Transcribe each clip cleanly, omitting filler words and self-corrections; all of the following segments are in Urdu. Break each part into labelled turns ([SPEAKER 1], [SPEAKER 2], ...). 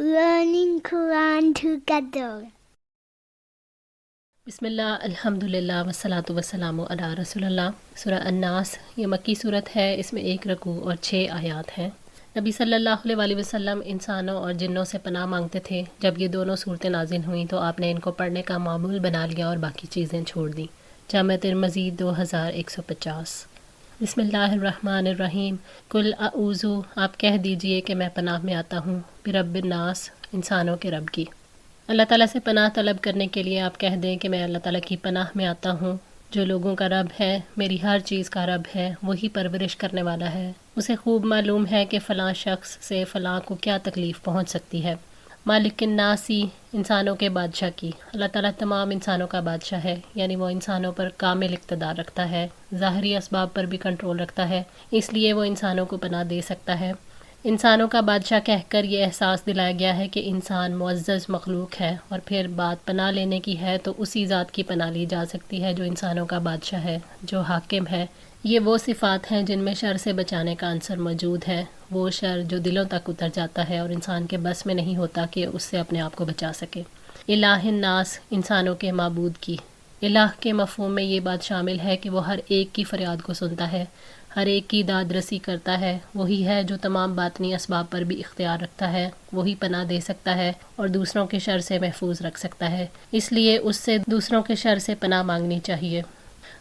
[SPEAKER 1] learning Quran together.
[SPEAKER 2] بسمillah الحمدللہ والصلاۃ والسلام علی رسول اللہ۔ سورہ الناس یہ مکی صورت ہے، اس میں 1 رکوع اور 6 آیات ہیں۔ نبی صلی اللہ علیہ وآلہ وسلم انسانوں اور جنوں سے پناہ مانگتے تھے۔ جب یہ دونوں صورتیں نازل ہوئیں تو آپ نے ان کو پڑھنے کا معمول بنا لیا اور باقی چیزیں چھوڑ دیں۔ جامع ترمذی 2150۔ بسم اللہ الرحمن الرحیم۔ قل اعوذ، آپ کہہ دیجئے کہ میں پناہ میں آتا ہوں، برب الناس، انسانوں کے رب کی۔ اللہ تعالیٰ سے پناہ طلب کرنے کے لیے آپ کہہ دیں کہ میں اللہ تعالیٰ کی پناہ میں آتا ہوں، جو لوگوں کا رب ہے، میری ہر چیز کا رب ہے، وہی پرورش کرنے والا ہے۔ اسے خوب معلوم ہے کہ فلاں شخص سے فلاں کو کیا تکلیف پہنچ سکتی ہے۔ مالک الناسی، انسانوں کے بادشاہ کی۔ اللہ تعالیٰ تمام انسانوں کا بادشاہ ہے، یعنی وہ انسانوں پر کامل اقتدار رکھتا ہے، ظاہری اسباب پر بھی کنٹرول رکھتا ہے، اس لیے وہ انسانوں کو پناہ دے سکتا ہے۔ انسانوں کا بادشاہ کہہ کر یہ احساس دلایا گیا ہے کہ انسان معزز مخلوق ہے، اور پھر بات پناہ لینے کی ہے تو اسی ذات کی پناہ لی جا سکتی ہے جو انسانوں کا بادشاہ ہے، جو حاکم ہے۔ یہ وہ صفات ہیں جن میں شر سے بچانے کا عنصر موجود ہے، وہ شر جو دلوں تک اتر جاتا ہے اور انسان کے بس میں نہیں ہوتا کہ اس سے اپنے آپ کو بچا سکے۔ الہ الناس، انسانوں کے معبود کی۔ الہ کے مفہوم میں یہ بات شامل ہے کہ وہ ہر ایک کی فریاد کو سنتا ہے، ہر ایک کی داد رسی کرتا ہے، وہی ہے جو تمام باطنی اسباب پر بھی اختیار رکھتا ہے، وہی پناہ دے سکتا ہے اور دوسروں کے شر سے محفوظ رکھ سکتا ہے، اس لیے اس سے دوسروں کے شر سے پناہ مانگنی چاہیے۔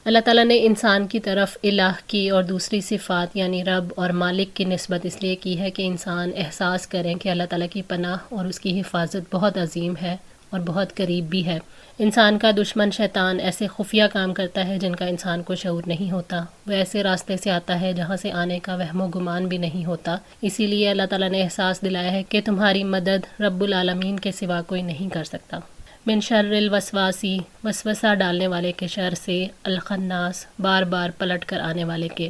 [SPEAKER 2] اللہ تعالیٰ نے انسان کی طرف الہ کی اور دوسری صفات یعنی رب اور مالک کی نسبت اس لیے کی ہے کہ انسان احساس کریں کہ اللہ تعالیٰ کی پناہ اور اس کی حفاظت بہت عظیم ہے اور بہت قریب بھی ہے۔ انسان کا دشمن شیطان ایسے خفیہ کام کرتا ہے جن کا انسان کو شعور نہیں ہوتا، وہ ایسے راستے سے آتا ہے جہاں سے آنے کا وہم و گمان بھی نہیں ہوتا، اسی لیے اللہ تعالیٰ نے احساس دلایا ہے کہ تمہاری مدد رب العالمین کے سوا کوئی نہیں کر سکتا۔ من شر الوسواسی، وسوسہ ڈالنے والے کے شر سے، الخناس، بار بار پلٹ کر آنے والے کے۔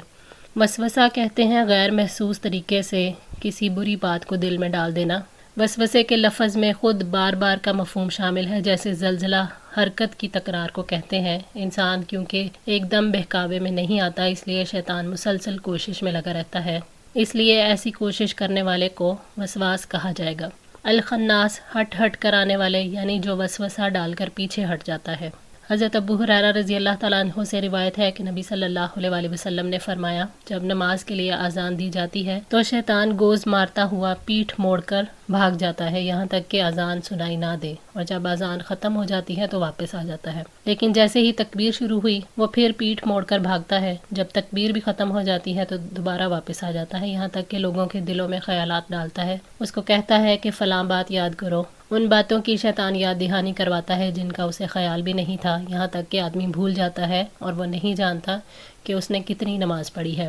[SPEAKER 2] وسوسہ کہتے ہیں غیر محسوس طریقے سے کسی بری بات کو دل میں ڈال دینا۔ وسوسے کے لفظ میں خود بار بار کا مفہوم شامل ہے، جیسے زلزلہ حرکت کی تکرار کو کہتے ہیں۔ انسان کیونکہ ایک دم بہکاوے میں نہیں آتا، اس لیے شیطان مسلسل کوشش میں لگا رہتا ہے، اس لیے ایسی کوشش کرنے والے کو وسواس کہا جائے گا۔ الخناس، ہٹ کر آنے والے، یعنی جو وسوسہ ڈال کر پیچھے ہٹ جاتا ہے۔ حضرت ابو ہریرہ رضی اللہ تعالیٰ عنہ سے روایت ہے کہ نبی صلی اللہ علیہ وآلہ وسلم نے فرمایا، جب نماز کے لیے اذان دی جاتی ہے تو شیطان گوز مارتا ہوا پیٹھ موڑ کر بھاگ جاتا ہے یہاں تک کہ اذان سنائی نہ دے، اور جب اذان ختم ہو جاتی ہے تو واپس آ جاتا ہے، لیکن جیسے ہی تکبیر شروع ہوئی وہ پھر پیٹھ موڑ کر بھاگتا ہے، جب تکبیر بھی ختم ہو جاتی ہے تو دوبارہ واپس آ جاتا ہے، یہاں تک کہ لوگوں کے دلوں میں خیالات ڈالتا ہے، اس کو کہتا ہے کہ فلاں بات یاد کرو۔ ان باتوں کی شیطان یاد دہانی کرواتا ہے جن کا اسے خیال بھی نہیں تھا، یہاں تک کہ آدمی بھول جاتا ہے اور وہ نہیں جانتا کہ اس نے کتنی نماز پڑھی ہے۔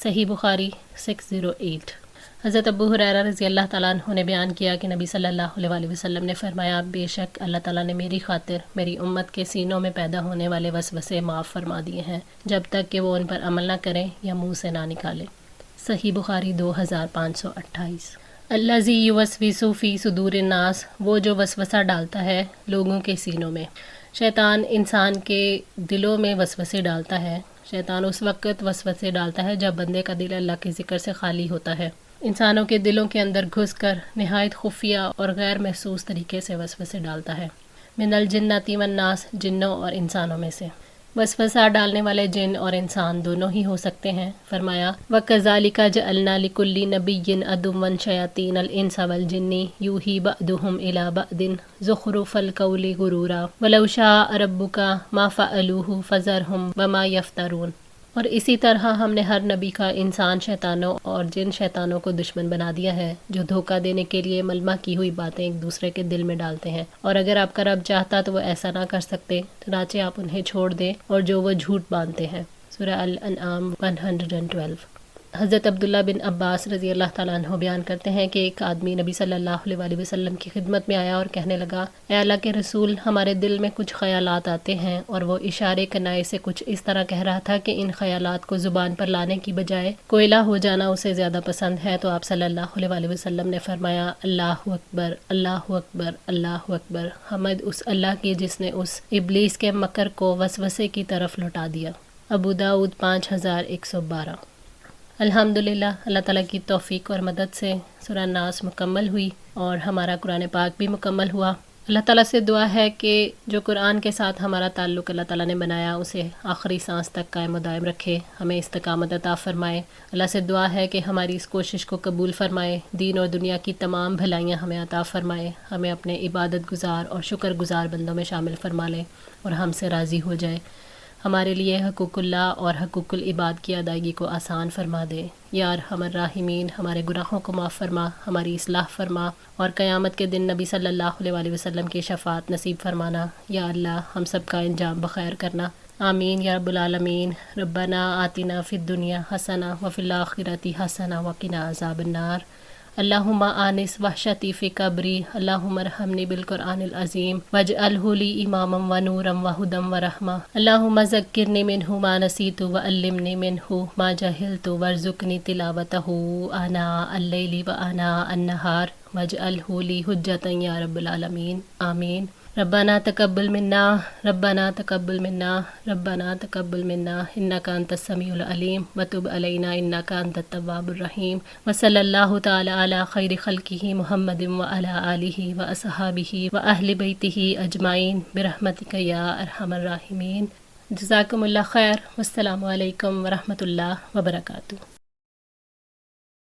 [SPEAKER 2] صحیح بخاری 608۔ حضرت ابو ہریرہ رضی اللہ تعالیٰ عنہ نے بیان کیا کہ نبی صلی اللہ علیہ وآلہ وسلم نے فرمایا، بے شک اللہ تعالیٰ نے میری خاطر میری امت کے سینوں میں پیدا ہونے والے وسوسے معاف فرما دیے ہیں، جب تک کہ وہ ان پر عمل نہ کریں یا منہ سے نہ نکالیں۔ صحیح بخاری 2528۔ الذی یوسوس فی صدور الناس، وہ جو وسوسہ ڈالتا ہے لوگوں کے سینوں میں۔ شیطان انسان کے دلوں میں وسوسے ڈالتا ہے۔ شیطان اس وقت وسوسے ڈالتا ہے جب بندے کا دل اللہ کے ذکر سے خالی ہوتا ہے، انسانوں کے دلوں کے اندر گھس کر نہایت خفیہ اور غیر محسوس طریقے سے وسوسے ڈالتا ہے۔ من الجنۃ والناس، جنوں اور انسانوں میں سے۔ وسوسہ ڈالنے والے جن اور انسان دونوں ہی ہو سکتے ہیں۔ فرمایا، وَكَذَلِكَ جَعَلْنَا لِكُلِّ نَبِيٍّ عَدُوًّا شَيَاطِينَ الْإِنسِ وَالْجِنِّ يُوحِي بَعْضُهُمْ إِلَى بَعْضٍ زُخْرُفَ الْقَوْلِ غُرُورًا وَلَوْ شَاءَ رَبُّكَ مَا فَعَلُوهُ فَذَرْهُمْ وَمَا يَفْتَرُونَ۔ اور اسی طرح ہم نے ہر نبی کا انسان شیطانوں اور جن شیطانوں کو دشمن بنا دیا ہے، جو دھوکہ دینے کے لیے ملمح کی ہوئی باتیں ایک دوسرے کے دل میں ڈالتے ہیں، اور اگر آپ کا رب چاہتا تو وہ ایسا نہ کر سکتے، چنانچہ آپ انہیں چھوڑ دیں اور جو وہ جھوٹ باندھتے ہیں۔ سورہ الانعام 112۔ حضرت عبداللہ بن عباس رضی اللہ تعالیٰ عنہ بیان کرتے ہیں کہ ایک آدمی نبی صلی اللہ علیہ وآلہ وسلم کی خدمت میں آیا اور کہنے لگا، اے اللہ کے رسول، ہمارے دل میں کچھ خیالات آتے ہیں، اور وہ اشارے کنائے سے کچھ اس طرح کہہ رہا تھا کہ ان خیالات کو زبان پر لانے کی بجائے کوئلہ ہو جانا اسے زیادہ پسند ہے، تو آپ صلی اللہ علیہ وآلہ وسلم نے فرمایا، اللہ اکبر، اللہ اکبر، اللہ اکبر، حمد اس اللہ کی جس نے اس ابلیس کے مکر کو وسوسے کی طرف لوٹا دیا۔ ابو داؤد 5112۔ الحمدللہ، اللہ تعالیٰ کی توفیق اور مدد سے سورہ الناس مکمل ہوئی۔ اور ہمارا قرآن پاک بھی مکمل ہوا۔ اللہ تعالیٰ سے دعا ہے کہ جو قرآن کے ساتھ ہمارا تعلق اللہ تعالیٰ نے بنایا اسے آخری سانس تک قائم و دائم رکھے، ہمیں استقامت عطا فرمائے۔ اللہ سے دعا ہے کہ ہماری اس کوشش کو قبول فرمائے، دین اور دنیا کی تمام بھلائیاں ہمیں عطا فرمائے، ہمیں اپنے عبادت گزار اور شکر گزار بندوں میں شامل فرما لے اور ہم سے راضی ہو جائے۔ ہمارے لیے حقوق اللہ اور حقوق العباد کی ادائیگی کو آسان فرما دے۔ یا ارحم الراحمین، ہمارے گناہوں کو معاف فرما، ہماری اصلاح فرما اور قیامت کے دن نبی صلی اللہ علیہ وآلہ وسلم کی شفاعت نصیب فرمانا۔ یا اللہ ہم سب کا انجام بخیر کرنا، آمین یا رب العالمین۔ ربنا آتنا فی الدنیا حسنہ وفی الآخرۃ حسنہ وقنا عذاب النار۔ اللہم آنس وحشتی فی قبری، اللہم ارحمنی بالقرآن العظیم واجعلہ لی اماما ونورا وہدی ورحمہ، اللہم ذکرنی منہ ما نسیت وعلمنی منہ ما جہلت وارزقنی تلاوتہ آناء اللیل وآناء النہار واجعلہ لی حجۃ یا رب العالمین، آمین۔ ربنا تقبل منا، ربنا تقبل منا، ربنا تقبل منا انک انت السمیع العلیم وتب علینا انک انت التواب الرحیم، وصلی اللہ تعالی علی خیر خلقہ محمد وعلی آلہ واصحابہ واہل بیتہ اجمعین برحمتک یا ارحم الراحمین۔ جزاکم اللہ خیر، والسلام علیکم ورحمۃ اللہ وبرکاتہ۔